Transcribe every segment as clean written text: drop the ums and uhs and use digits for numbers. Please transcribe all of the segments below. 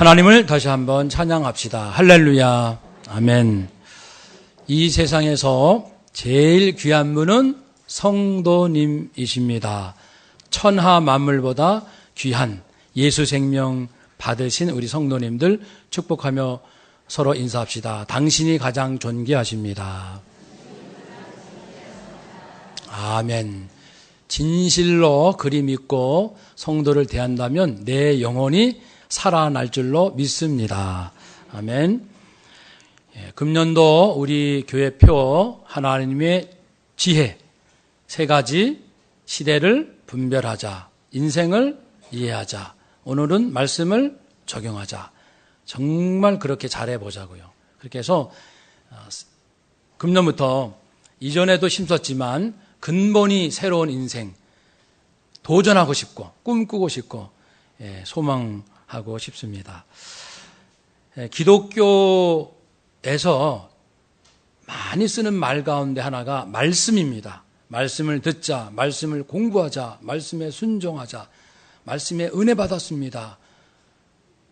하나님을 다시 한번 찬양합시다. 할렐루야. 아멘. 이 세상에서 제일 귀한 분은 성도님이십니다. 천하 만물보다 귀한 예수 생명 받으신 우리 성도님들 축복하며 서로 인사합시다. 당신이 가장 존귀하십니다. 아멘. 진실로 그리 믿고 성도를 대한다면 내 영혼이 살아날 줄로 믿습니다. 아멘. 금년도 우리 교회표 하나님의 지혜 세 가지, 시대를 분별하자, 인생을 이해하자, 오늘은 말씀을 적용하자. 정말 그렇게 잘해보자고요. 그렇게 해서 금년부터 이전에도 힘썼지만 근본이 새로운 인생 도전하고 싶고 꿈꾸고 싶고 소망하고 싶습니다. 기독교에서 많이 쓰는 말 가운데 하나가 말씀입니다. 말씀을 듣자, 말씀을 공부하자, 말씀에 순종하자, 말씀에 은혜 받았습니다.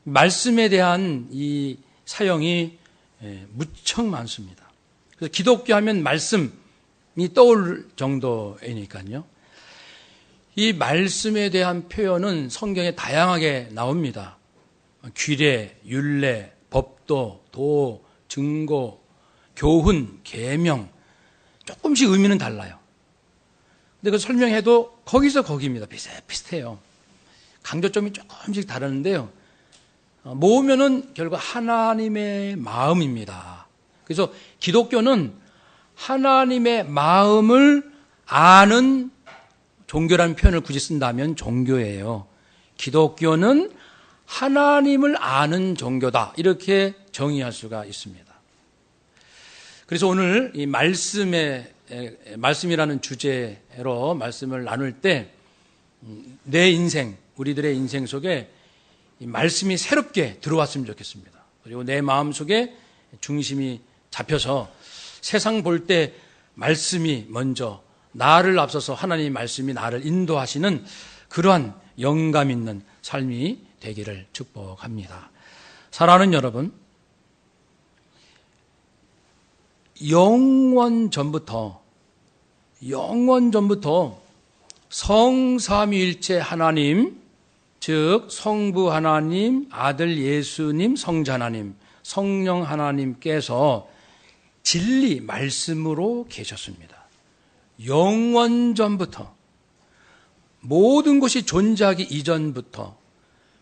말씀에 대한 이 사용이 무척 많습니다. 그래서 기독교 하면 말씀이 떠올 정도이니까요. 이 말씀에 대한 표현은 성경에 다양하게 나옵니다. 규례, 율례, 법도, 도, 증거, 교훈, 계명 조금씩 의미는 달라요. 근데 그 설명해도 거기서 거기입니다. 비슷해요. 강조점이 조금씩 다르는데요. 모으면은 결국 하나님의 마음입니다. 그래서 기독교는 하나님의 마음을 아는 종교라는 표현을 굳이 쓴다면 종교예요. 기독교는 하나님을 아는 종교다. 이렇게 정의할 수가 있습니다. 그래서 오늘 이 말씀이라는 주제로 말씀을 나눌 때 내 인생, 우리들의 인생 속에 이 말씀이 새롭게 들어왔으면 좋겠습니다. 그리고 내 마음 속에 중심이 잡혀서 세상 볼 때 말씀이 먼저 나를 앞서서 하나님의 말씀이 나를 인도하시는 그러한 영감 있는 삶이 되기를 축복합니다. 사랑하는 여러분, 영원 전부터 성삼위일체 하나님, 즉 성부 하나님, 아들 예수님, 성자 하나님, 성령 하나님께서 진리 말씀으로 계셨습니다. 영원 전부터, 모든 것이 존재하기 이전부터.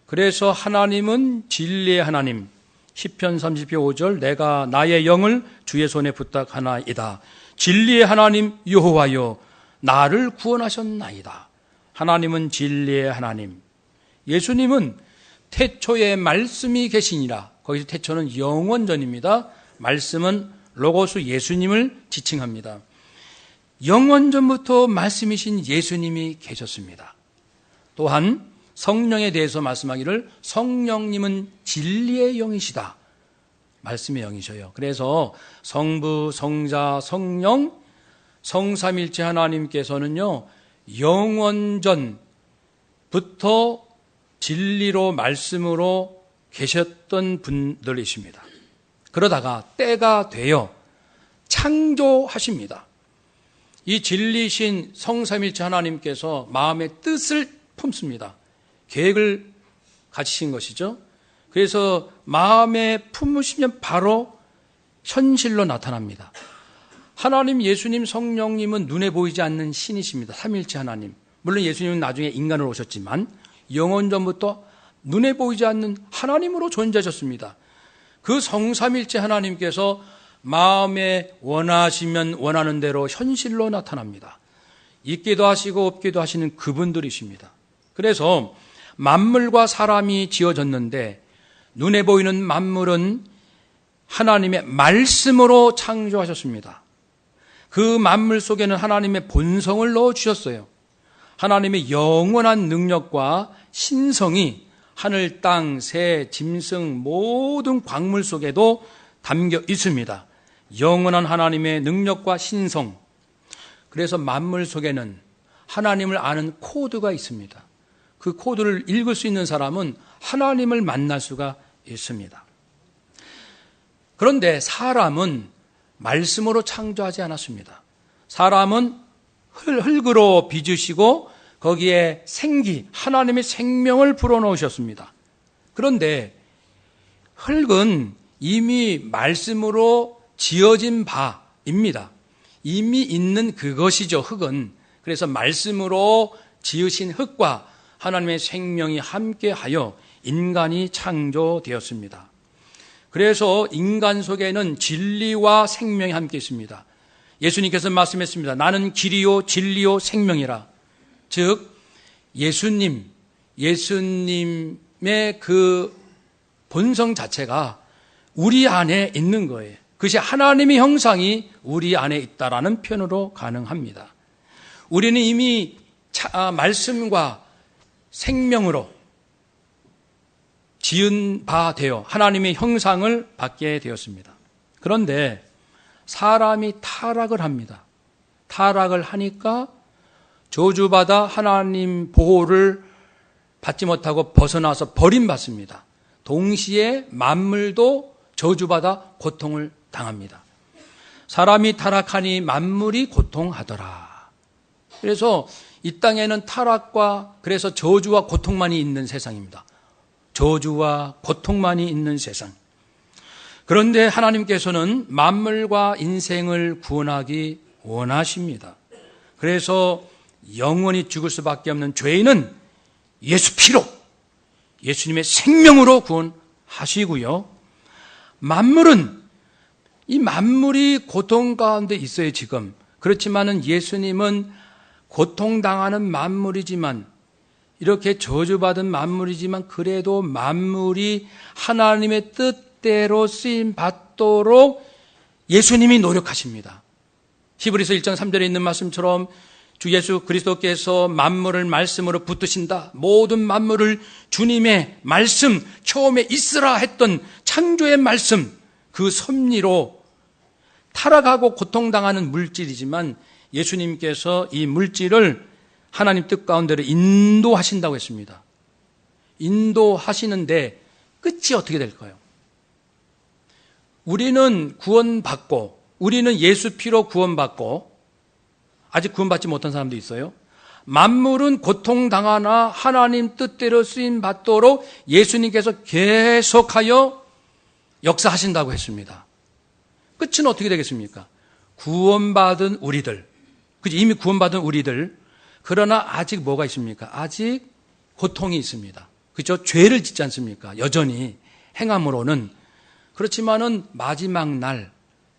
그래서 하나님은 진리의 하나님, 시편 30편 5절, 내가 나의 영을 주의 손에 부탁하나이다. 진리의 하나님 여호와여, 나를 구원하셨나이다. 하나님은 진리의 하나님. 예수님은 태초에 말씀이 계시니라. 거기서 태초는 영원전입니다. 말씀은 로고스 예수님을 지칭합니다. 영원전부터 말씀이신 예수님이 계셨습니다. 또한 성령에 대해서 말씀하기를 성령님은 진리의 영이시다. 말씀의 영이셔요. 그래서 성부, 성자, 성령, 성삼일체 하나님께서는요, 영원전부터 진리로 말씀으로 계셨던 분들이십니다. 그러다가 때가 되어 창조하십니다. 이 진리신 성삼일체 하나님께서 마음의 뜻을 품습니다. 계획을 가지신 것이죠. 그래서 마음에 품으시면 바로 현실로 나타납니다. 하나님, 예수님, 성령님은 눈에 보이지 않는 신이십니다. 삼일체 하나님. 물론 예수님은 나중에 인간으로 오셨지만 영원전부터 눈에 보이지 않는 하나님으로 존재하셨습니다. 그 성삼일체 하나님께서 마음에 원하시면 원하는 대로 현실로 나타납니다. 있기도 하시고 없기도 하시는 그분들이십니다. 그래서 만물과 사람이 지어졌는데 눈에 보이는 만물은 하나님의 말씀으로 창조하셨습니다. 그 만물 속에는 하나님의 본성을 넣어주셨어요. 하나님의 영원한 능력과 신성이 하늘, 땅, 새, 짐승 모든 광물 속에도 담겨 있습니다. 영원한 하나님의 능력과 신성. 그래서 만물 속에는 하나님을 아는 코드가 있습니다. 그 코드를 읽을 수 있는 사람은 하나님을 만날 수가 있습니다. 그런데 사람은 말씀으로 창조하지 않았습니다. 사람은 흙으로 빚으시고 거기에 생기, 하나님의 생명을 불어넣으셨습니다. 그런데 흙은 이미 말씀으로 지어진 바입니다. 이미 있는 그것이죠, 흙은. 그래서 말씀으로 지으신 흙과 하나님의 생명이 함께하여 인간이 창조되었습니다. 그래서 인간 속에는 진리와 생명이 함께 있습니다. 예수님께서 말씀했습니다. 나는 길이요 진리요 생명이라. 즉 예수님의 그 본성 자체가 우리 안에 있는 거예요. 그것이 하나님의 형상이 우리 안에 있다라는 표현으로 가능합니다. 우리는 이미 말씀과 생명으로 지은 바 되어 하나님의 형상을 받게 되었습니다. 그런데 사람이 타락을 합니다. 타락을 하니까 저주받아 하나님 보호를 받지 못하고 벗어나서 버림받습니다. 동시에 만물도 저주받아 고통을 당합니다. 사람이 타락하니 만물이 고통하더라. 그래서 이 땅에는 타락과 그래서 저주와 고통만이 있는 세상입니다. 저주와 고통만이 있는 세상. 그런데 하나님께서는 만물과 인생을 구원하기 원하십니다. 그래서 영원히 죽을 수밖에 없는 죄인은 예수 피로, 예수님의 생명으로 구원하시고요. 이 만물이 고통 가운데 있어요, 지금. 그렇지만은 예수님은 고통당하는 만물이지만, 이렇게 저주받은 만물이지만, 그래도 만물이 하나님의 뜻대로 쓰임 받도록 예수님이 노력하십니다. 히브리서 1장 3절에 있는 말씀처럼 주 예수 그리스도께서 만물을 말씀으로 붙드신다. 모든 만물을 주님의 말씀, 처음에 있으라 했던 창조의 말씀, 그 섭리로 타락하고 고통당하는 물질이지만 예수님께서 이 물질을 하나님 뜻 가운데로 인도하신다고 했습니다. 인도하시는데 끝이 어떻게 될까요? 우리는 구원받고, 우리는 예수 피로 구원받고, 아직 구원받지 못한 사람도 있어요. 만물은 고통당하나 하나님 뜻대로 쓰임 받도록 예수님께서 계속하여 역사하신다고 했습니다. 끝은 어떻게 되겠습니까? 구원받은 우리들, 이미 구원받은 우리들, 그러나 아직 뭐가 있습니까? 아직 고통이 있습니다. 그렇죠? 죄를 짓지 않습니까? 여전히 행함으로는. 그렇지만은 마지막 날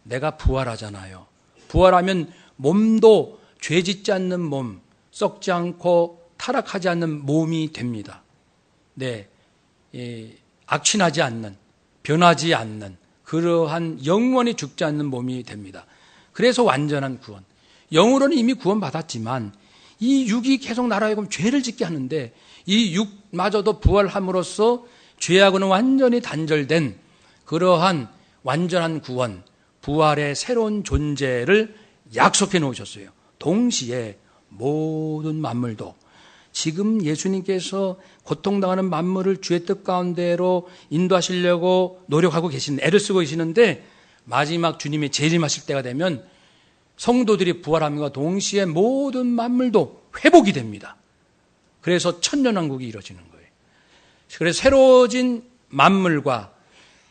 내가 부활하잖아요. 부활하면 몸도 죄 짓지 않는 몸, 썩지 않고 타락하지 않는 몸이 됩니다. 네, 악취나지 않는, 변하지 않는 그러한 영원히 죽지 않는 몸이 됩니다. 그래서 완전한 구원. 영으로는 이미 구원받았지만 이 육이 계속 나라하여금 죄를 짓게 하는데 이 육마저도 부활함으로써 죄하고는 완전히 단절된 그러한 완전한 구원, 부활의 새로운 존재를 약속해 놓으셨어요. 동시에 모든 만물도 지금 예수님께서 고통당하는 만물을 주의 뜻 가운데로 인도하시려고 노력하고 계신, 애를 쓰고 계시는데 마지막 주님이 재림하실 때가 되면 성도들이 부활함과 동시에 모든 만물도 회복이 됩니다. 그래서 천년왕국이 이루어지는 거예요. 그래서 새로워진 만물과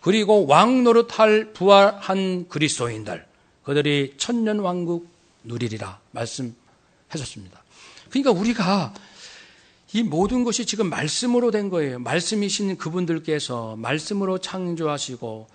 그리고 왕노릇할 부활한 그리스도인들, 그들이 천년왕국 누리리라 말씀하셨습니다. 그러니까 우리가 이 모든 것이 지금 말씀으로 된 거예요. 말씀이신 그분들께서 말씀으로 창조하시고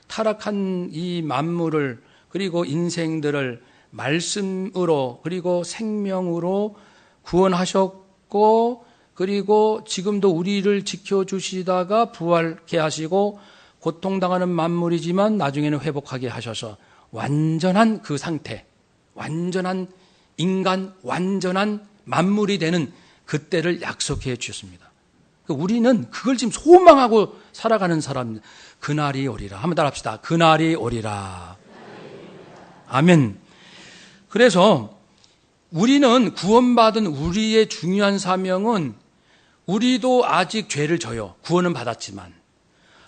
타락한 이 만물을 그리고 인생들을 말씀으로 그리고 생명으로 구원하셨고 그리고 지금도 우리를 지켜주시다가 부활케 하시고 고통당하는 만물이지만 나중에는 회복하게 하셔서 완전한 그 상태, 완전한 인간, 완전한 만물이 되는 그때를 약속해 주셨습니다. 우리는 그걸 지금 소망하고 살아가는 사람입니다. 그날이 오리라. 한번 따라합시다. 그날이 오리라. 아멘. 그래서 우리는 구원받은 우리의 중요한 사명은 우리도 아직 죄를 져요. 구원은 받았지만.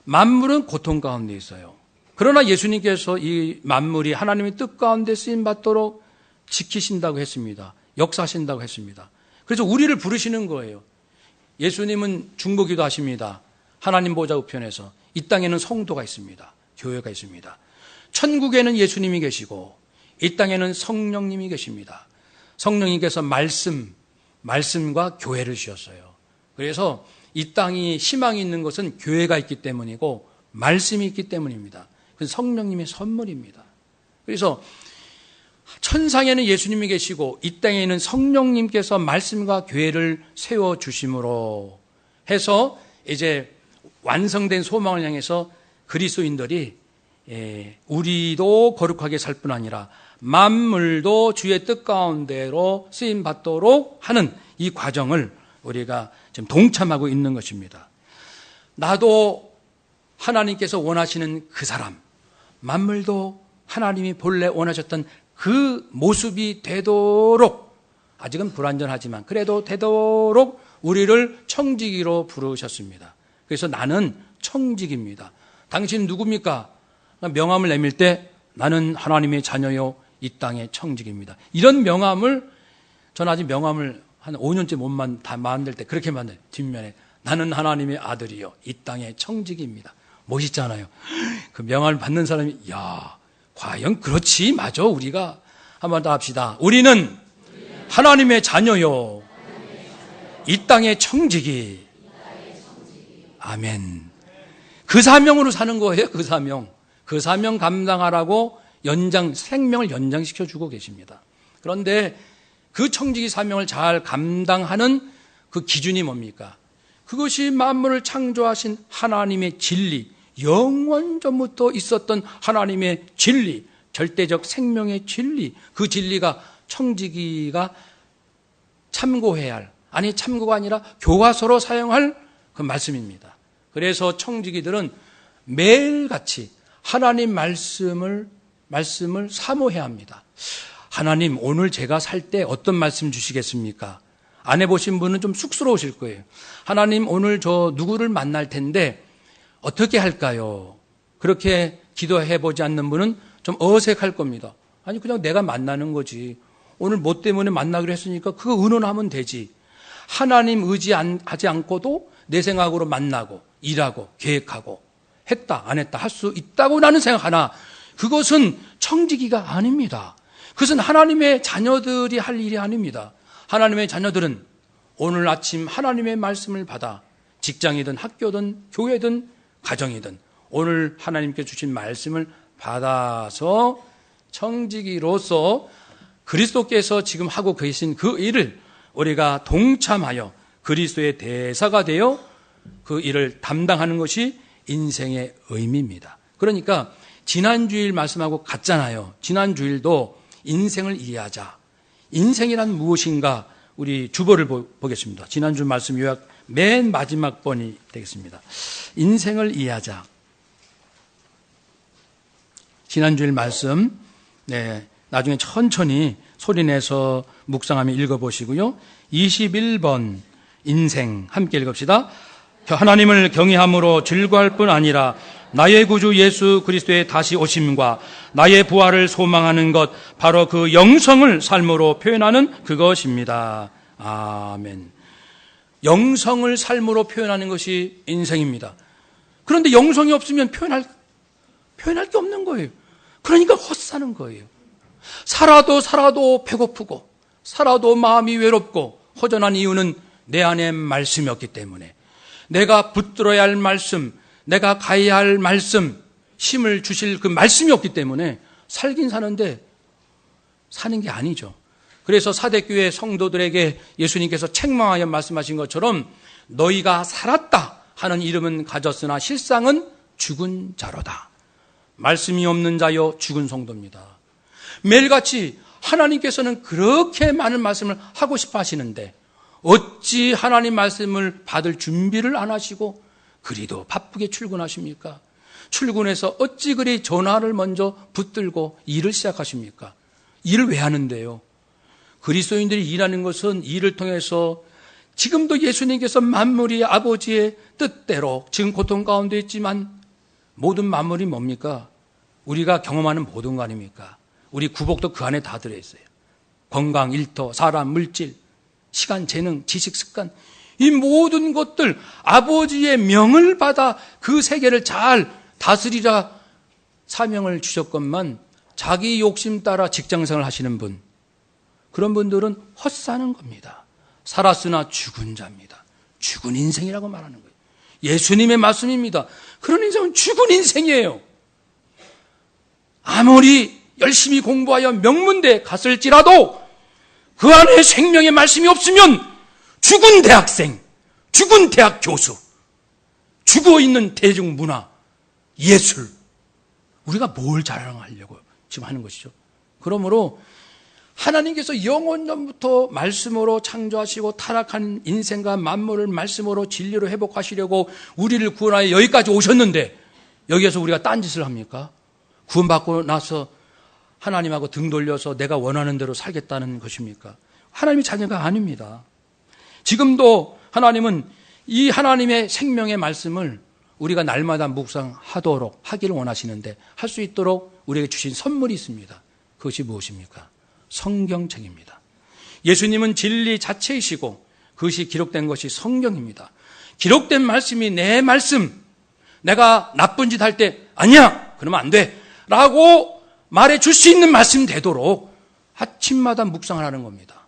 만물은 고통 가운데 있어요. 그러나 예수님께서 이 만물이 하나님의 뜻 가운데 쓰임 받도록 지키신다고 했습니다. 역사하신다고 했습니다. 그래서 우리를 부르시는 거예요. 예수님은 중보기도 하십니다. 하나님 보좌 우편에서 이 땅에는 성도가 있습니다. 교회가 있습니다. 천국에는 예수님이 계시고 이 땅에는 성령님이 계십니다. 성령님께서 말씀과 교회를 주셨어요. 그래서 이 땅이 희망이 있는 것은 교회가 있기 때문이고 말씀이 있기 때문입니다. 그건 성령님의 선물입니다. 그래서 천상에는 예수님이 계시고 이 땅에는 성령님께서 말씀과 교회를 세워주심으로 해서 이제 완성된 소망을 향해서 그리스도인들이 우리도 거룩하게 살 뿐 아니라 만물도 주의 뜻 가운데로 쓰임받도록 하는 이 과정을 우리가 지금 동참하고 있는 것입니다. 나도 하나님께서 원하시는 그 사람, 만물도 하나님이 본래 원하셨던 그 모습이 되도록, 아직은 불완전하지만 그래도 되도록 우리를 청지기로 부르셨습니다. 그래서 나는 청지기입니다. 당신 누굽니까? 명함을 내밀 때 나는 하나님의 자녀요 이 땅의 청지기입니다. 이런 명함을, 저는 아직 명함을 한 5년째 못 만들 때 그렇게 만들어요. 뒷면에 나는 하나님의 아들이요 이 땅의 청지기입니다. 멋있잖아요. 그 명함을 받는 사람이 야, 과연 그렇지? 맞아. 우리가 한번 더 합시다. 우리는 하나님의 자녀요 이 땅의 청지기. 아멘. 그 사명으로 사는 거예요. 그 사명 감당하라고 생명을 연장시켜주고 계십니다. 그런데 그 청지기 사명을 잘 감당하는 그 기준이 뭡니까? 그것이 만물을 창조하신 하나님의 진리, 영원 전부터 있었던 하나님의 진리, 절대적 생명의 진리, 그 진리가 청지기가 참고해야 할, 아니 참고가 아니라 교과서로 사용할 그 말씀입니다. 그래서 청지기들은 매일같이 하나님 말씀을 사모해야 합니다. 하나님, 오늘 제가 살 때 어떤 말씀 주시겠습니까? 안 해보신 분은 좀 쑥스러우실 거예요. 하나님, 오늘 저 누구를 만날 텐데 어떻게 할까요? 그렇게 기도해보지 않는 분은 좀 어색할 겁니다. 아니, 그냥 내가 만나는 거지. 오늘 뭐 때문에 만나기로 했으니까 그거 의논하면 되지. 하나님 의지하지 않고도 내 생각으로 만나고 일하고 계획하고 했다 안 했다 할 수 있다고 나는 생각하나 그것은 청지기가 아닙니다. 그것은 하나님의 자녀들이 할 일이 아닙니다. 하나님의 자녀들은 오늘 아침 하나님의 말씀을 받아 직장이든 학교든 교회든 가정이든 오늘 하나님께 주신 말씀을 받아서 청지기로서 그리스도께서 지금 하고 계신 그 일을 우리가 동참하여 그리스도의 대사가 되어 그 일을 담당하는 것이 인생의 의미입니다. 그러니까 지난주일 말씀하고 같잖아요. 지난주일도 인생을 이해하자. 인생이란 무엇인가 우리 주보를 보겠습니다. 지난주 말씀 요약 맨 마지막 번이 되겠습니다. 인생을 이해하자. 지난주일 말씀 나중에 천천히 소리내서 묵상하며 읽어보시고요. 21번 인생 함께 읽읍시다. 하나님을 경외함으로 즐거워할 뿐 아니라 나의 구주 예수 그리스도의 다시 오심과 나의 부활을 소망하는 것, 바로 그 영성을 삶으로 표현하는 그것입니다. 아멘. 영성을 삶으로 표현하는 것이 인생입니다. 그런데 영성이 없으면 표현할 게 없는 거예요. 그러니까 헛사는 거예요. 살아도 배고프고 살아도 마음이 외롭고 허전한 이유는 내 안에 말씀이 없기 때문에, 내가 붙들어야 할 말씀, 내가 가야 할 말씀, 힘을 주실 그 말씀이 없기 때문에 살긴 사는데 사는 게 아니죠. 그래서 사대교회 성도들에게 예수님께서 책망하여 말씀하신 것처럼 너희가 살았다 하는 이름은 가졌으나 실상은 죽은 자로다. 말씀이 없는 자여 죽은 성도입니다. 매일같이 하나님께서는 그렇게 많은 말씀을 하고 싶어 하시는데 어찌 하나님 말씀을 받을 준비를 안 하시고 그리도 바쁘게 출근하십니까? 출근해서 어찌 그리 전화를 먼저 붙들고 일을 시작하십니까? 일을 왜 하는데요? 그리스도인들이 일하는 것은 일을 통해서 지금도 예수님께서 만물이 아버지의 뜻대로 지금 고통 가운데 있지만 모든 만물이 뭡니까? 우리가 경험하는 모든 거 아닙니까? 우리 구복도 그 안에 다 들어있어요. 건강, 일터, 사람, 물질, 시간, 재능, 지식, 습관, 이 모든 것들 아버지의 명을 받아 그 세계를 잘 다스리라 사명을 주셨건만 자기 욕심 따라 직장생활을 하시는 분, 그런 분들은 헛사는 겁니다. 살았으나 죽은 자입니다. 죽은 인생이라고 말하는 거예요. 예수님의 말씀입니다. 그런 인생은 죽은 인생이에요. 아무리 열심히 공부하여 명문대에 갔을지라도 그 안에 생명의 말씀이 없으면 죽은 대학생, 죽은 대학 교수, 죽어있는 대중문화, 예술, 우리가 뭘 자랑하려고 지금 하는 것이죠. 그러므로 하나님께서 영원전부터 말씀으로 창조하시고 타락한 인생과 만물을 말씀으로 진리로 회복하시려고 우리를 구원하여 여기까지 오셨는데 여기에서 우리가 딴짓을 합니까? 구원받고 나서 하나님하고 등 돌려서 내가 원하는 대로 살겠다는 것입니까? 하나님의 자녀가 아닙니다. 지금도 하나님은 이 하나님의 생명의 말씀을 우리가 날마다 묵상하도록 하기를 원하시는데 할 수 있도록 우리에게 주신 선물이 있습니다. 그것이 무엇입니까? 성경책입니다. 예수님은 진리 자체이시고 그것이 기록된 것이 성경입니다. 기록된 말씀이 내 말씀, 내가 나쁜 짓 할 때 아니야 그러면 안 돼 라고 말해 줄 수 있는 말씀 되도록 아침마다 묵상을 하는 겁니다.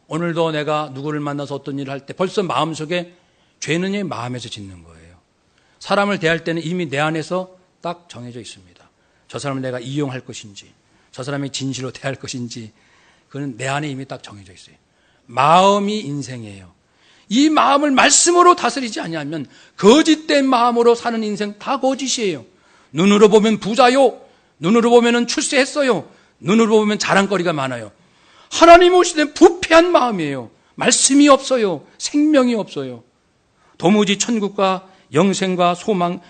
오늘도 내가 누구를 만나서 어떤 일을 할 때 벌써 마음속에 죄는 내 마음에서 짓는 거예요. 사람을 대할 때는 이미 내 안에서 딱 정해져 있습니다. 저 사람을 내가 이용할 것인지, 저 사람이 진실로 대할 것인지, 그건 내 안에 이미 딱 정해져 있어요. 마음이 인생이에요. 이 마음을 말씀으로 다스리지 아니하면 거짓된 마음으로 사는 인생 다 거짓이에요. 눈으로 보면 부자요, 눈으로 보면 출세했어요, 눈으로 보면 자랑거리가 많아요. 하나님 오시는 부패한 마음이에요. 말씀이 없어요. 생명이 없어요. 도무지 천국과 영생과 소망,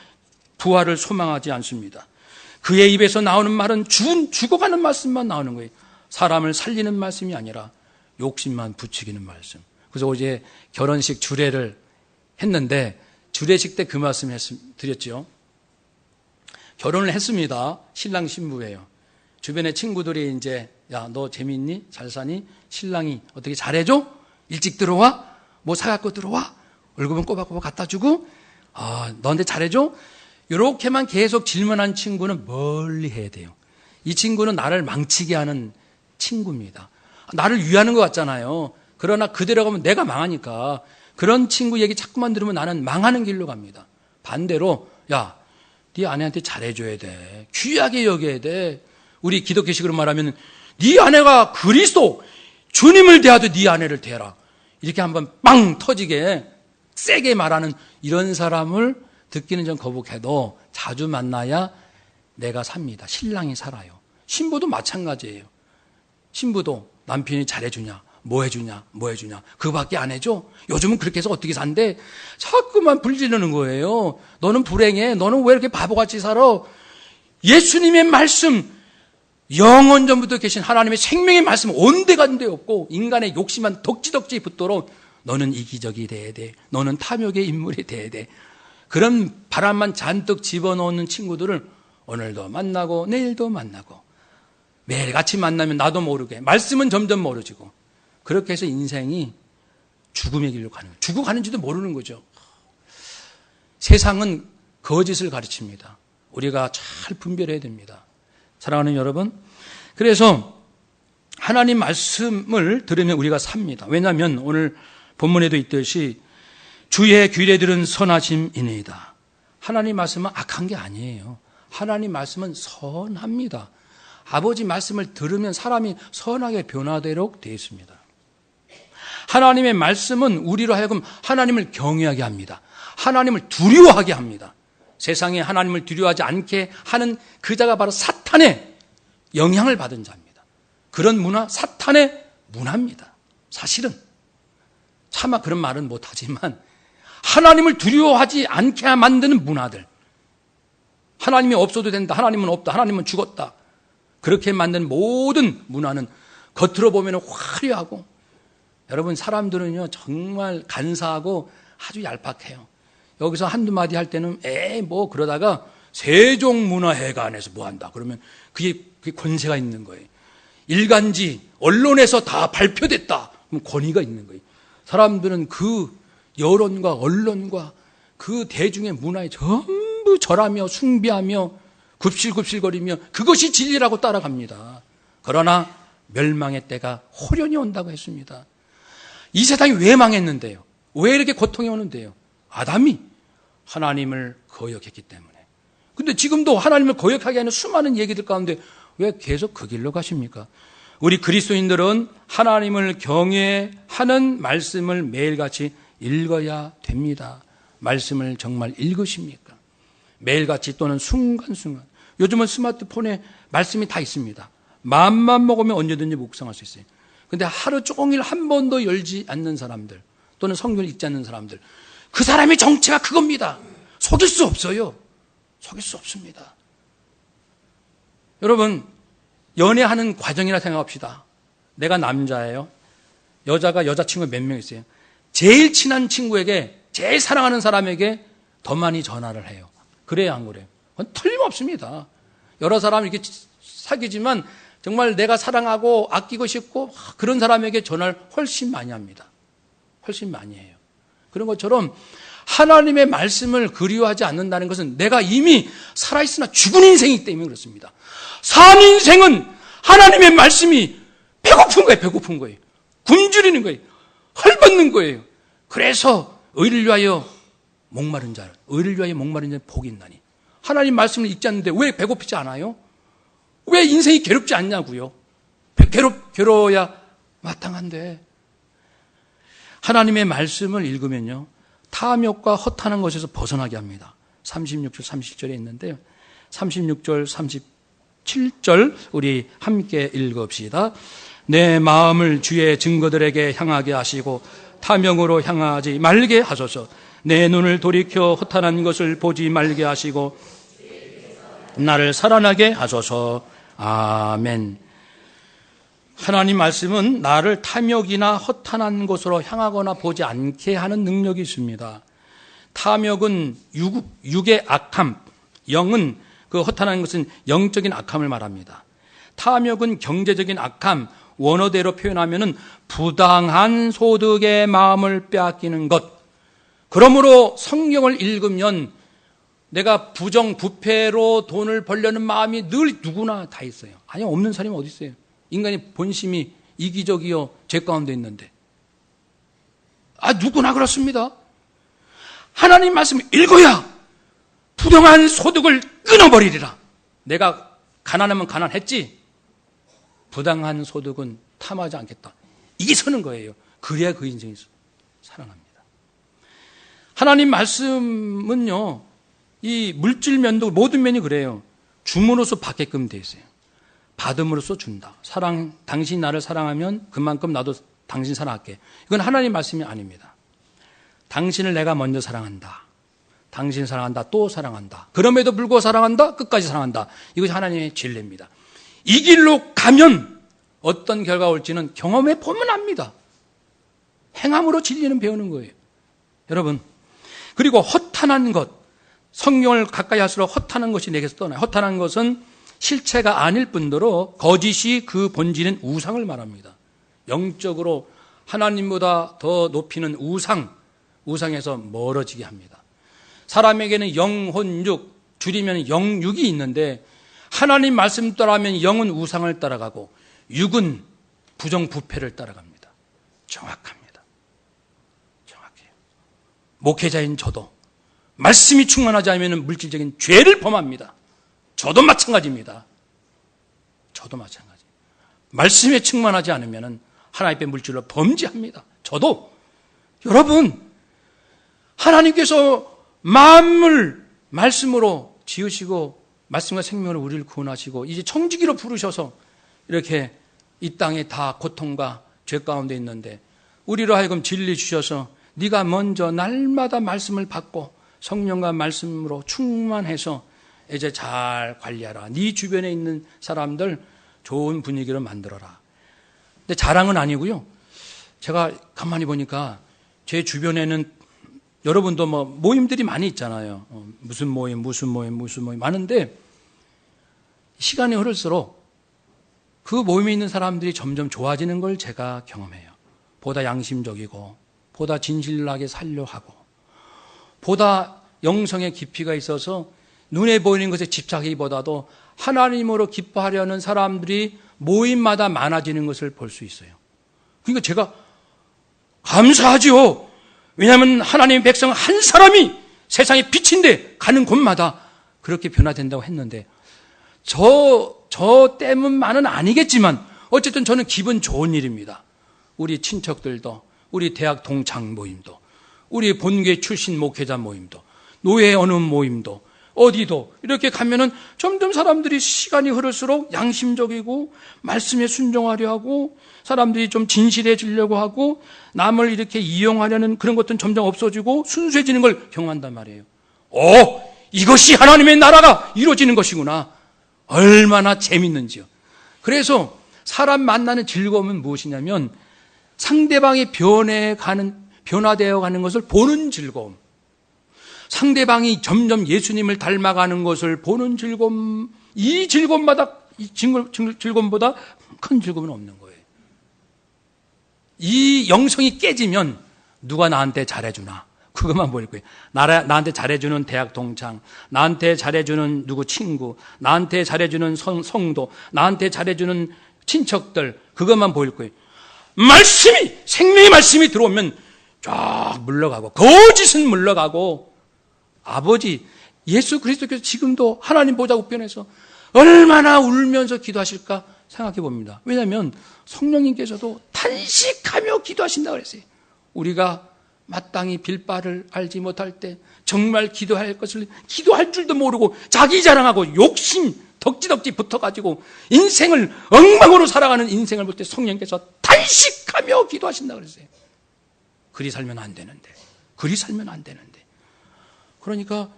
부활을 소망하지 않습니다. 그의 입에서 나오는 말은 죽어가는 말씀만 나오는 거예요. 사람을 살리는 말씀이 아니라 욕심만 부추기는 말씀. 그래서 어제 결혼식 주례를 했는데 주례식 때 그 말씀 드렸죠. 결혼을 했습니다. 신랑 신부예요. 주변에 친구들이 이제 야, 너 재밌니? 잘 사니? 신랑이 어떻게 잘해줘? 일찍 들어와? 뭐 사갖고 들어와? 월급은 꼬박꼬박 갖다 주고 너한테 잘해줘? 이렇게만 계속 질문한 친구는 멀리 해야 돼요. 이 친구는 나를 망치게 하는 친구입니다. 나를 위하는 것 같잖아요. 그러나 그대로 가면 내가 망하니까 그런 친구 얘기 자꾸만 들으면 나는 망하는 길로 갑니다. 반대로 야, 네 아내한테 잘해줘야 돼. 귀하게 여겨야 돼. 우리 기독교식으로 말하면 네 아내가 그리스도 주님을 대하듯 네 아내를 대해라. 이렇게 한번 빵 터지게 세게 말하는 이런 사람을 듣기는 좀 거북해도 자주 만나야 내가 삽니다. 신랑이 살아요. 신부도 마찬가지예요. 신부도 남편이 잘해주냐, 뭐 해주냐, 뭐 해주냐, 그거밖에 안 해줘? 요즘은 그렇게 해서 어떻게 산대? 자꾸만 불지르는 거예요. 너는 불행해. 너는 왜 이렇게 바보같이 살아? 예수님의 말씀, 영원전부터 계신 하나님의 생명의 말씀 온데간데 없고 인간의 욕심만 덕지덕지 붙도록 너는 이기적이 돼야 돼. 너는 탐욕의 인물이 돼야 돼. 그런 바람만 잔뜩 집어넣는 친구들을 오늘도 만나고 내일도 만나고 매일같이 만나면 나도 모르게 말씀은 점점 멀어지고 그렇게 해서 인생이 죽음의 길로 가는 거예요. 죽어가는지도 모르는 거죠. 세상은 거짓을 가르칩니다. 우리가 잘 분별해야 됩니다. 사랑하는 여러분, 그래서 하나님 말씀을 들으면 우리가 삽니다. 왜냐하면 오늘 본문에도 있듯이 주의 귀에 들은 선하심이니이다. 하나님 말씀은 악한 게 아니에요. 하나님 말씀은 선합니다. 아버지 말씀을 들으면 사람이 선하게 변화되도록 되어 있습니다. 하나님의 말씀은 우리로 하여금 하나님을 경외하게 합니다. 하나님을 두려워하게 합니다. 세상에 하나님을 두려워하지 않게 하는 그 자가 바로 사탄의 영향을 받은 자입니다. 그런 문화, 사탄의 문화입니다. 사실은 차마 그런 말은 못하지만 하나님을 두려워하지 않게 만드는 문화들, 하나님이 없어도 된다, 하나님은 없다, 하나님은 죽었다, 그렇게 만든 모든 문화는 겉으로 보면 화려하고 여러분, 사람들은요 정말 간사하고 아주 얄팍해요. 여기서 한두 마디 할 때는 뭐 그러다가 세종문화회관에서 뭐 한다 그러면 그게 권세가 있는 거예요. 일간지 언론에서 다 발표됐다 그럼 권위가 있는 거예요. 사람들은 그 여론과 언론과 그 대중의 문화에 전부 절하며 숭배하며 굽실굽실거리며 그것이 진리라고 따라갑니다. 그러나 멸망의 때가 호련히 온다고 했습니다. 이 세상이 왜 망했는데요? 왜 이렇게 고통이 오는데요? 아담이 하나님을 거역했기 때문에. 근데 지금도 하나님을 거역하게 하는 수많은 얘기들 가운데 왜 계속 그 길로 가십니까? 우리 그리스도인들은 하나님을 경외하는 말씀을 매일같이 읽어야 됩니다. 말씀을 정말 읽으십니까? 매일같이 또는 순간순간. 요즘은 스마트폰에 말씀이 다 있습니다. 마음만 먹으면 언제든지 묵상할 수 있어요. 근데 하루 종일 한 번도 열지 않는 사람들 또는 성경을 읽지 않는 사람들, 그 사람의 정체가 그겁니다. 속일 수 없어요. 속일 수 없습니다. 여러분, 연애하는 과정이라 생각합시다. 내가 남자예요. 여자가 여자친구 몇 명 있어요. 제일 친한 친구에게, 제일 사랑하는 사람에게 더 많이 전화를 해요. 그래야 안 그래요? 그건 틀림없습니다. 여러 사람 이렇게 사귀지만 정말 내가 사랑하고 아끼고 싶고 그런 사람에게 전화를 훨씬 많이 합니다. 훨씬 많이 해요. 그런 것처럼 하나님의 말씀을 그리워하지 않는다는 것은 내가 이미 살아있으나 죽은 인생이기 때문에 그렇습니다. 산 인생은 하나님의 말씀이 배고픈 거예요. 배고픈 거예요. 굶주리는 거예요. 헐벗는 거예요. 그래서 의를 위하여 목마른 자는, 의를 위하여 목마른 자는 복이 있나니. 하나님 말씀을 읽지 않는데 왜 배고프지 않아요? 왜 인생이 괴롭지 않냐고요? 괴로워야 마땅한데. 하나님의 말씀을 읽으면요, 탐욕과 허탄한 것에서 벗어나게 합니다. 36절, 37절에 있는데요. 36절, 37절 우리 함께 읽읍시다. 내 마음을 주의 증거들에게 향하게 하시고 탐욕으로 향하지 말게 하소서. 내 눈을 돌이켜 허탄한 것을 보지 말게 하시고 나를 살아나게 하소서. 아멘. 하나님 말씀은 나를 탐욕이나 허탄한 곳으로 향하거나 보지 않게 하는 능력이 있습니다. 탐욕은 육의 악함, 영은 그 허탄한 것은 영적인 악함을 말합니다. 탐욕은 경제적인 악함, 원어대로 표현하면 부당한 소득의 마음을 빼앗기는 것. 그러므로 성경을 읽으면 내가 부정부패로 돈을 벌려는 마음이 늘 누구나 다 있어요. 아니, 없는 사람이 어디 있어요? 인간의 본심이 이기적이요 죄 가운데 있는데. 누구나 그렇습니다. 하나님 말씀을 읽어야 부당한 소득을 끊어버리리라. 내가 가난하면 가난했지, 부당한 소득은 탐하지 않겠다. 이게 서는 거예요. 그래야 그 인생이 살아납니다. 하나님 말씀은요, 이 물질 면도 모든 면이 그래요. 줌으로써 받게끔 돼 있어요. 받음으로써 준다. 당신이 나를 사랑하면 그만큼 나도 당신 사랑할게. 이건 하나님 말씀이 아닙니다. 당신을 내가 먼저 사랑한다. 당신 사랑한다. 또 사랑한다. 그럼에도 불구하고 사랑한다. 끝까지 사랑한다. 이것이 하나님의 진리입니다. 이 길로 가면 어떤 결과가 올지는 경험해 보면 압니다. 행함으로 진리는 배우는 거예요. 여러분, 그리고 허탄한 것, 성경을 가까이 할수록 허탄한 것이 내게서 떠나요. 허탄한 것은 실체가 아닐 뿐더러 거짓이 그 본질인 우상을 말합니다. 영적으로 하나님보다 더 높이는 우상에서 멀어지게 합니다. 사람에게는 영혼육, 줄이면 영육이 있는데 하나님 말씀 따라하면 영은 우상을 따라가고 육은 부정부패를 따라갑니다. 정확합니다. 정확해요. 목회자인 저도 말씀이 충만하지 않으면 물질적인 죄를 범합니다. 저도 마찬가지입니다. 저도 마찬가지. 말씀에 충만하지 않으면 하나님의 물질로 범죄합니다. 저도. 여러분, 하나님께서 마음을 말씀으로 지으시고 말씀과 생명으로 우리를 구원하시고 이제 청지기로 부르셔서 이렇게 이 땅에 다 고통과 죄 가운데 있는데 우리로 하여금 진리 주셔서 네가 먼저 날마다 말씀을 받고 성령과 말씀으로 충만해서 이제 잘 관리하라. 네 주변에 있는 사람들 좋은 분위기로 만들어라. 근데 자랑은 아니고요. 제가 가만히 보니까 제 주변에는 여러분도 뭐 모임들이 많이 있잖아요. 무슨 모임 많은데 시간이 흐를수록 그 모임에 있는 사람들이 점점 좋아지는 걸 제가 경험해요. 보다 양심적이고, 보다 진실하게 살려 하고, 보다 영성의 깊이가 있어서 눈에 보이는 것에 집착하기보다도 하나님으로 기뻐하려는 사람들이 모임마다 많아지는 것을 볼 수 있어요. 그러니까 제가 감사하지요. 왜냐하면 하나님의 백성 한 사람이 세상의 빛인데 가는 곳마다 그렇게 변화된다고 했는데 저 때문만은 아니겠지만 어쨌든 저는 기분 좋은 일입니다. 우리 친척들도, 우리 대학 동창 모임도, 우리 본교회 출신 목회자 모임도, 노예 어느 모임도, 어디도 이렇게 가면은 점점 사람들이 시간이 흐를수록 양심적이고 말씀에 순종하려 하고 사람들이 좀 진실해지려고 하고 남을 이렇게 이용하려는 그런 것들은 점점 없어지고 순수해지는 걸 경험한단 말이에요. 이것이 하나님의 나라가 이루어지는 것이구나. 얼마나 재밌는지요. 그래서 사람 만나는 즐거움은 무엇이냐면 상대방이 변화되어 가는 것을 보는 즐거움. 상대방이 점점 예수님을 닮아가는 것을 보는 즐거움, 이 즐거움보다 큰 즐거움은 없는 거예요. 이 영성이 깨지면 누가 나한테 잘해주나 그것만 보일 거예요. 나한테 잘해주는 대학 동창, 나한테 잘해주는 누구 친구, 나한테 잘해주는 성도, 나한테 잘해주는 친척들, 그것만 보일 거예요. 생명의 말씀이 들어오면 쫙 물러가고, 거짓은 물러가고, 아버지 예수 그리스도께서 지금도 하나님 보좌 우편에서 얼마나 울면서 기도하실까 생각해 봅니다. 왜냐하면 성령님께서도 탄식하며 기도하신다고 그랬어요. 우리가 마땅히 빌 바를 알지 못할 때 정말 기도할 것을 기도할 줄도 모르고 자기 자랑하고 욕심 덕지덕지 붙어가지고 인생을 엉망으로 살아가는 인생을 볼 때 성령께서 탄식하며 기도하신다고 그랬어요. 그리 살면 안 되는데. 그러니까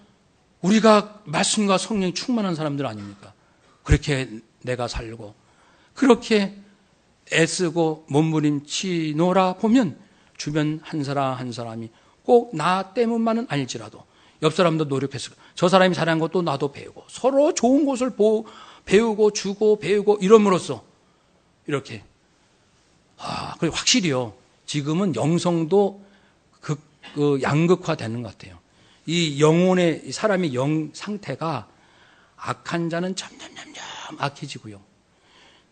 우리가 말씀과 성령이 충만한 사람들 아닙니까? 그렇게 내가 살고 그렇게 애쓰고 몸부림치노라 보면 주변 한 사람 한 사람이 꼭 나 때문만은 아닐지라도 옆 사람도 노력했을 거예요. 저 사람이 잘한 것도 나도 배우고 서로 좋은 것을 배우고 주고 배우고 이럼으로써 이렇게 그리고 확실히요. 지금은 영성도 양극화되는 것 같아요. 이 영혼의 사람의 영 상태가 악한 자는 점점 악해지고요.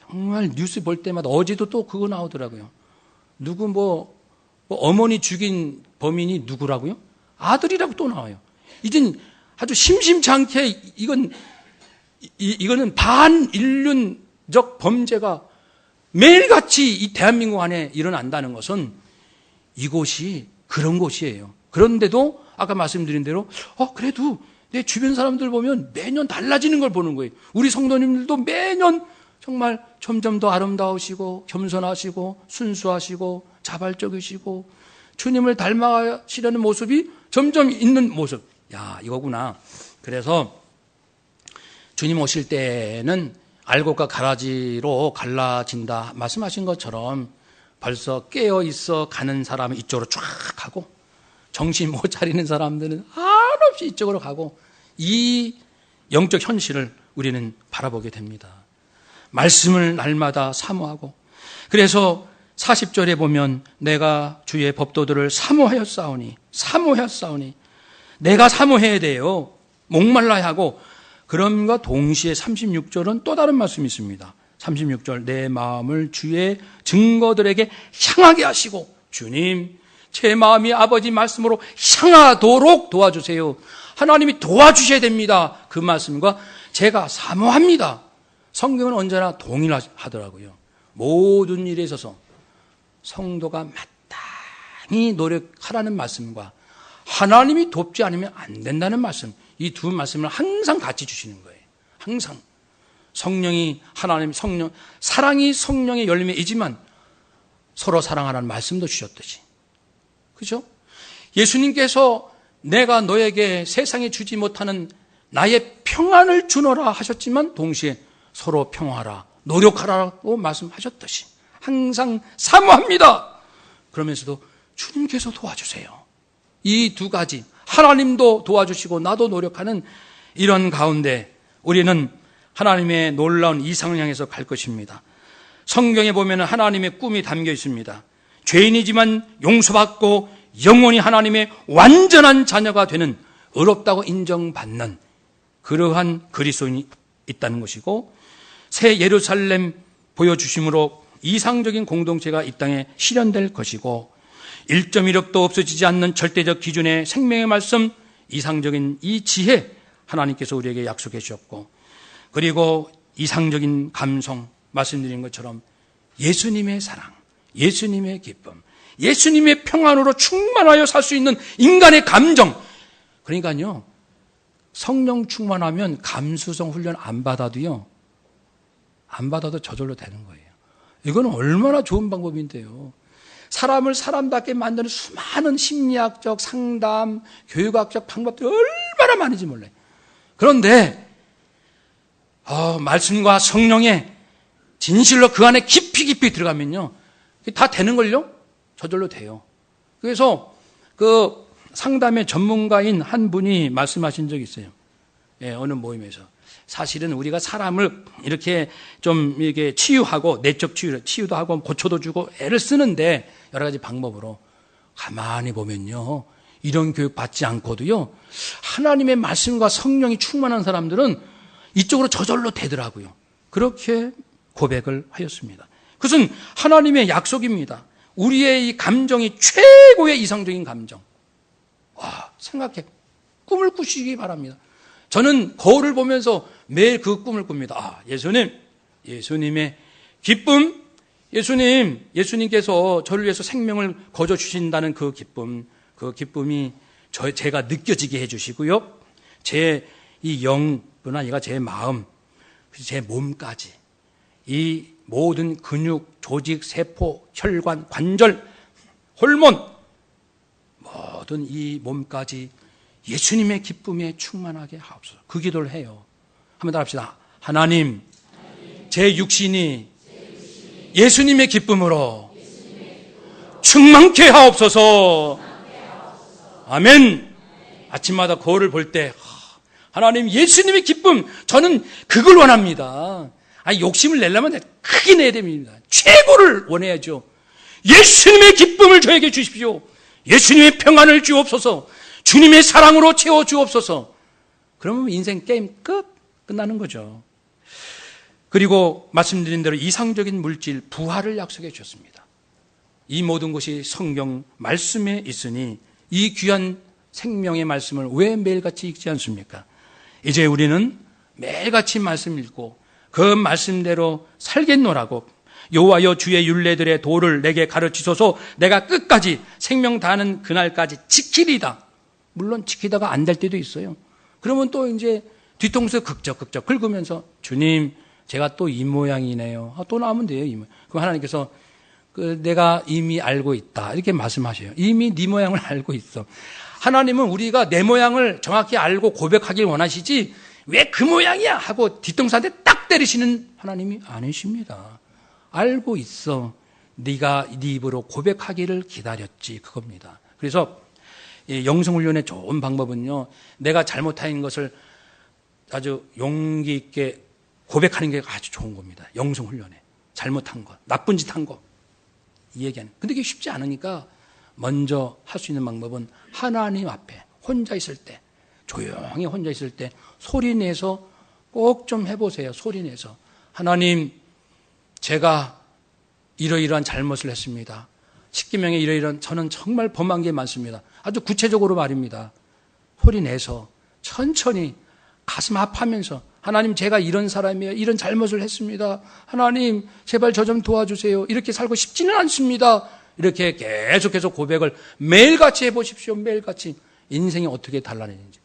정말 뉴스 볼 때마다 어제도 또 그거 나오더라고요. 누구 어머니 죽인 범인이 누구라고요? 아들이라고 또 나와요. 이젠 아주 심심치 않게 이거는 반인륜적 범죄가 매일같이 이 대한민국 안에 일어난다는 것은 이곳이 그런 곳이에요. 그런데도 아까 말씀드린 대로 그래도 내 주변 사람들 보면 매년 달라지는 걸 보는 거예요. 우리 성도님들도 매년 정말 점점 더 아름다우시고 겸손하시고 순수하시고 자발적이시고 주님을 닮아가시려는 모습이 점점 있는 모습. 이거구나. 그래서 주님 오실 때는 알곡과 가라지로 갈라진다 말씀하신 것처럼 벌써 깨어있어 가는 사람은 이쪽으로 쫙 가고 정신 못 차리는 사람들은 한없이 이쪽으로 가고 이 영적 현실을 우리는 바라보게 됩니다. 말씀을 날마다 사모하고 그래서 40절에 보면 내가 주의 법도들을 사모하였사오니 내가 사모해야 돼요. 목말라야 하고 그럼과 동시에 36절은 또 다른 말씀이 있습니다. 36절 내 마음을 주의 증거들에게 향하게 하시고 주님 제 마음이 아버지 말씀으로 향하도록 도와주세요. 하나님이 도와주셔야 됩니다. 그 말씀과 제가 사모합니다. 성경은 언제나 동일하더라고요. 모든 일에 있어서 성도가 마땅히 노력하라는 말씀과 하나님이 돕지 않으면 안 된다는 말씀, 이 두 말씀을 항상 같이 주시는 거예요. 항상. 성령이 하나님, 사랑이 성령의 열매이지만 서로 사랑하라는 말씀도 주셨듯이. 그죠? 예수님께서 내가 너에게 세상에 주지 못하는 나의 평안을 주노라 하셨지만 동시에 서로 평화하라, 노력하라고 말씀하셨듯이 항상 사모합니다. 그러면서도 주님께서 도와주세요. 이 두 가지, 하나님도 도와주시고 나도 노력하는 이런 가운데 우리는 하나님의 놀라운 이상을 향해서 갈 것입니다. 성경에 보면 하나님의 꿈이 담겨 있습니다. 죄인이지만 용서받고 영원히 하나님의 완전한 자녀가 되는, 의롭다고 인정받는 그러한 그리스도인이 있다는 것이고, 새 예루살렘 보여주심으로 이상적인 공동체가 이 땅에 실현될 것이고, 1.1억도 없어지지 않는 절대적 기준의 생명의 말씀, 이상적인 이 지혜 하나님께서 우리에게 약속해 주셨고, 그리고 이상적인 감성, 말씀드린 것처럼 예수님의 사랑, 예수님의 기쁨, 예수님의 평안으로 충만하여 살 수 있는 인간의 감정. 그러니까요, 성령 충만하면 감수성 훈련 안 받아도 저절로 되는 거예요. 이거는 얼마나 좋은 방법인데요. 사람을 사람답게 만드는 수많은 심리학적 상담, 교육학적 방법들이 얼마나 많은지 몰라요. 그런데 말씀과 성령의 진실로 그 안에 깊이 들어가면요, 다 되는걸요? 저절로 돼요. 그래서 그 상담의 전문가인 한 분이 말씀하신 적이 있어요. 예, 어느 모임에서. 사실은 우리가 사람을 이렇게 좀 이게 치유하고, 내적 치유도 하고 고쳐도 주고 애를 쓰는데 여러 가지 방법으로, 가만히 보면요, 이런 교육 받지 않고도요, 하나님의 말씀과 성령이 충만한 사람들은 이쪽으로 저절로 되더라고요. 그렇게 고백을 하였습니다. 그것은 하나님의 약속입니다. 우리의 이 감정이 최고의 이상적인 감정. 생각해. 꿈을 꾸시기 바랍니다. 저는 거울을 보면서 매일 그 꿈을 꿉니다. 예수님의 기쁨, 예수님께서 저를 위해서 생명을 거저 주신다는 그 기쁨이 제가 느껴지게 해주시고요. 제 이 영뿐 아니라 제 마음, 제 몸까지, 이 모든 근육, 조직, 세포, 혈관, 관절, 호르몬, 모든 이 몸까지 예수님의 기쁨에 충만하게 하옵소서. 그 기도를 해요. 한번 더 합시다. 하나님, 제 육신이 예수님의 기쁨으로 충만케 하옵소서. 아멘. 아침마다 거울을 볼 때 하나님, 예수님의 기쁨, 저는 그걸 원합니다. 욕심을 내려면 크게 내야 됩니다. 최고를 원해야죠. 예수님의 기쁨을 저에게 주십시오. 예수님의 평안을 주옵소서. 주님의 사랑으로 채워 주옵소서. 그러면 인생 게임 끝나는 거죠. 그리고 말씀드린 대로 이상적인 물질, 부활을 약속해 주셨습니다. 이 모든 것이 성경 말씀에 있으니 이 귀한 생명의 말씀을 왜 매일같이 읽지 않습니까? 이제 우리는 매일같이 말씀 읽고 그 말씀대로 살겠노라고, 여호와여 주의 율례들의 도를 내게 가르치소서. 내가 끝까지 생명 다하는 그날까지 지키리다. 물론 지키다가 안 될 때도 있어요. 그러면 또 이제 뒤통수 극적 긁으면서, 주님, 제가 또 이 모양이네요. 또 나오면 돼요. 이 모양. 그럼 하나님께서 내가 이미 알고 있다, 이렇게 말씀하셔요. 이미 네 모양을 알고 있어. 하나님은 우리가 내 모양을 정확히 알고 고백하길 원하시지, 왜 그 모양이야 하고 뒤통수한테 딱 때리시는 하나님이 아니십니다. 알고 있어. 네가 네 입으로 고백하기를 기다렸지, 그겁니다. 그래서 영성훈련의 좋은 방법은요, 내가 잘못한 것을 아주 용기 있게 고백하는 게 아주 좋은 겁니다. 영성훈련에 잘못한 것, 나쁜 짓 한 거, 이 얘기하는. 근데 그게 쉽지 않으니까 먼저 할 수 있는 방법은 하나님 앞에 혼자 있을 때, 조용히 혼자 있을 때 소리 내서 꼭 좀 해보세요. 소리 내서, 하나님, 제가 이러이러한 잘못을 했습니다. 십계명에 이러이러한, 저는 정말 범한 게 많습니다. 아주 구체적으로 말입니다. 소리 내서 천천히 가슴 아파하면서, 하나님, 제가 이런 사람이에요. 이런 잘못을 했습니다. 하나님, 제발 저 좀 도와주세요. 이렇게 살고 싶지는 않습니다. 이렇게 계속해서 고백을 매일같이 해보십시오. 매일같이. 인생이 어떻게 달라지는지,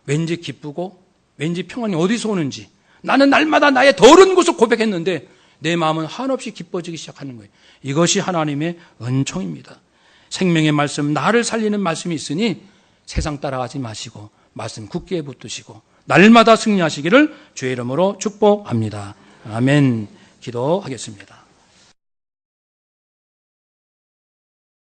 왠지 기쁘고 왠지 평안이 어디서 오는지. 나는 날마다 나의 더러운 것을 고백했는데 내 마음은 한없이 기뻐지기 시작하는 거예요. 이것이 하나님의 은총입니다. 생명의 말씀, 나를 살리는 말씀이 있으니 세상 따라가지 마시고 말씀 굳게 붙드시고 날마다 승리하시기를 주의 이름으로 축복합니다. 아멘. 기도하겠습니다.